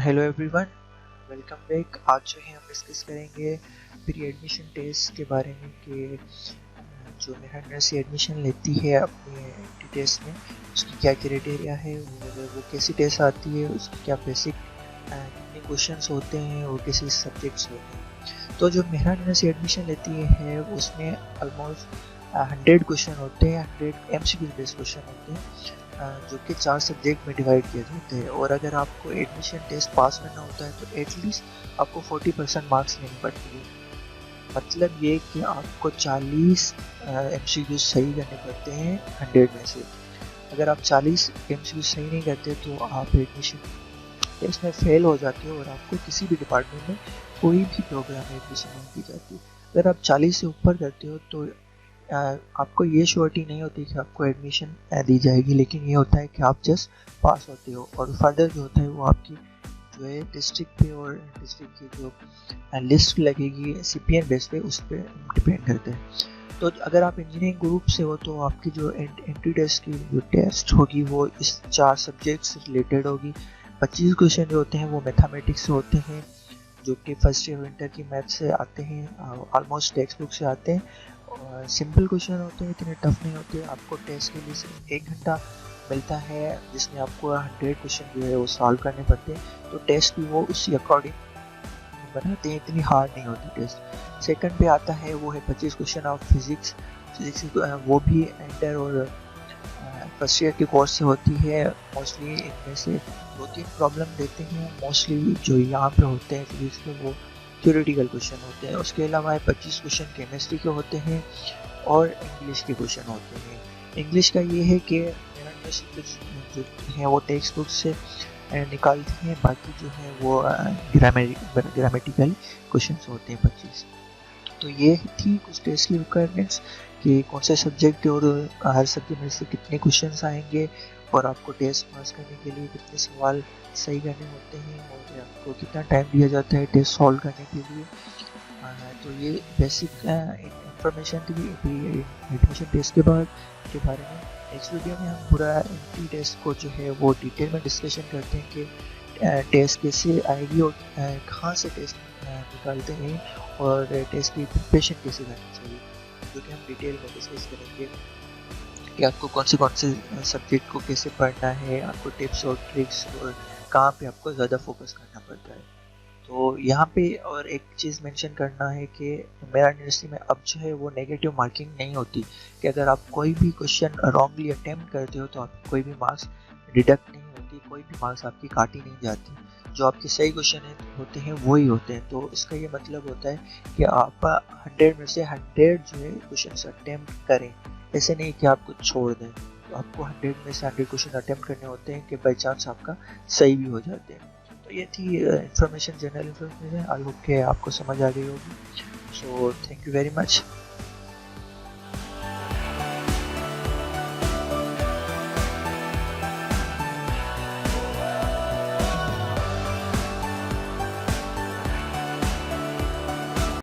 Hello everyone, welcome back. आज जो है हम डिस्कस करेंगे प्री एडमिशन टेस्ट के बारे में कि जो मेरा यूनिवर्सिटी एडमिशन लेती है अपने एंट्री टेस्ट में उसकी क्या क्राइटेरिया है और वो कैसी टेस्ट आती है, उसकी क्या बेसिक कितने क्वेश्चंस होते हैं और कैसे सब्जेक्ट्स होते हैं। तो जो मेरा यूनिवर्सिटी एडमिशन लेती है उसमें ऑलमोस्ट 100 क्वेश्चन होते हैं, 100 MCQ बेस्ड क्वेश्चन होते हैं जो कि 4 सब्जेक्ट में डिवाइड किए जाते हैं। और अगर आपको एडमिशन टेस्ट पास करना होता है तो एटलीस्ट आपको 40% मार्क्स लेने पड़ते हैं। मतलब ये कि आपको 40 MCQ सही करने पड़ते हैं 100 में से। अगर आप 40 MCQ सही नहीं करते तो आप एडमिशन टेस्ट में फेल हो जाते हो और आपको किसी भी डिपार्टमेंट में कोई भी प्रोग्राम में एडमिशन नहीं दी जाती। अगर आप 40 से ऊपर करते हो तो आपको ये श्योरिटी नहीं होती कि आपको एडमिशन दी जाएगी, लेकिन ये होता है कि आप जस्ट पास होते हो और फर्दर जो होता है वो आपकी जो है डिस्ट्रिक्ट पे और डिस्ट्रिक्ट की जो लिस्ट लगेगी CPN बेस पे उस पर डिपेंड करते हैं। तो अगर आप इंजीनियरिंग ग्रुप से हो तो आपकी जो एंट्री टेस्ट की जो टेस्ट होगी वो इस 4 सब्जेक्ट से रिलेटेड होगी। 25 क्वेश्चन जो होते हैं वो मैथमेटिक्स से होते हैं, जो कि फर्स्ट ईयर विंटर की मैथ से आते हैं, ऑलमोस्ट टेक्स्ट बुक से आते हैं और सिंपल क्वेश्चन होते हैं, इतने टफ नहीं होते। आपको टेस्ट के लिए सिर्फ 1 घंटा मिलता है जिसमें आपको 100 क्वेश्चन जो है वो सॉल्व करने पड़ते हैं। तो टेस्ट भी वो उसी अकॉर्डिंग बनाते हैं, इतनी हार्ड नहीं होती टेस्ट। सेकंड पे आता है वो है 25 क्वेश्चन ऑफ फिजिक्स। वो भी एंटर और फर्स्ट ईयर के कोर्स से होती है। मोस्टली इनमें से 2-3 प्रॉब्लम देते हैं, मोस्टली जो यहाँ पे होते हैं फिजिक्स में वो थ्योरेटिकल क्वेश्चन होते हैं। उसके अलावा 25 क्वेश्चन केमिस्ट्री के होते हैं और इंग्लिश के क्वेश्चन होते हैं। इंग्लिश का ये है कि जो है वो टेक्स्ट बुक से निकालते हैं, बाकी जो है वो ग्रामेटिकल क्वेश्चन होते हैं 25। तो ये थी कुछ टेस्ट की रिक्वायरमेंट्स कि कौन से सब्जेक्ट और हर सब्जेक्ट में से कितने क्वेश्चंस आएंगे और आपको टेस्ट पास करने के लिए कितने सवाल सही करने होते हैं और आपको कितना टाइम दिया जाता है टेस्ट सॉल्व करने के लिए। तो ये बेसिक इंफॉर्मेशन थी एडमिशन टेस्ट के बारे में। नेक्स्ट वीडियो में हम पूरा एंट्री टेस्ट को जो है वो डिटेल में डिस्कशन करते हैं कि टेस्ट कैसे आएगी और कहाँ से टेस्ट निकालते हैं और टेस्ट की प्रिपरेशन कैसे करनी चाहिए, जो कि हम डिटेल में डिस्कस करेंगे कि आपको कौन से सब्जेक्ट को कैसे पढ़ना है, आपको टिप्स और ट्रिक्स और कहाँ पे आपको ज़्यादा फोकस करना पड़ता है। तो यहाँ पे और एक चीज़ मेंशन करना है कि मेरा यूनिवर्सिटी में अब जो है वो नेगेटिव मार्किंग नहीं होती कि अगर आप कोई भी क्वेश्चन रॉन्गली अटेम्प्ट करते हो तो आपको कोई भी मार्क्स डिडक्ट नहीं होती, कोई भी मार्क्स आपकी काटी नहीं जाती। जो आपके सही क्वेश्चन होते हैं वही होते हैं। तो इसका ये मतलब होता है कि आप 100 में से 100 जो है क्वेश्चन अटेम्प्ट करें, ऐसे नहीं कि आप कुछ छोड़ दें। तो आपको 100 में से 100 क्वेश्चन अटेम्प्ट करने होते हैं कि बाई चांस आपका सही भी हो जाते हैं। तो ये थी information, general information. I hope कि आपको समझ आ गई होगी। So thank you very much.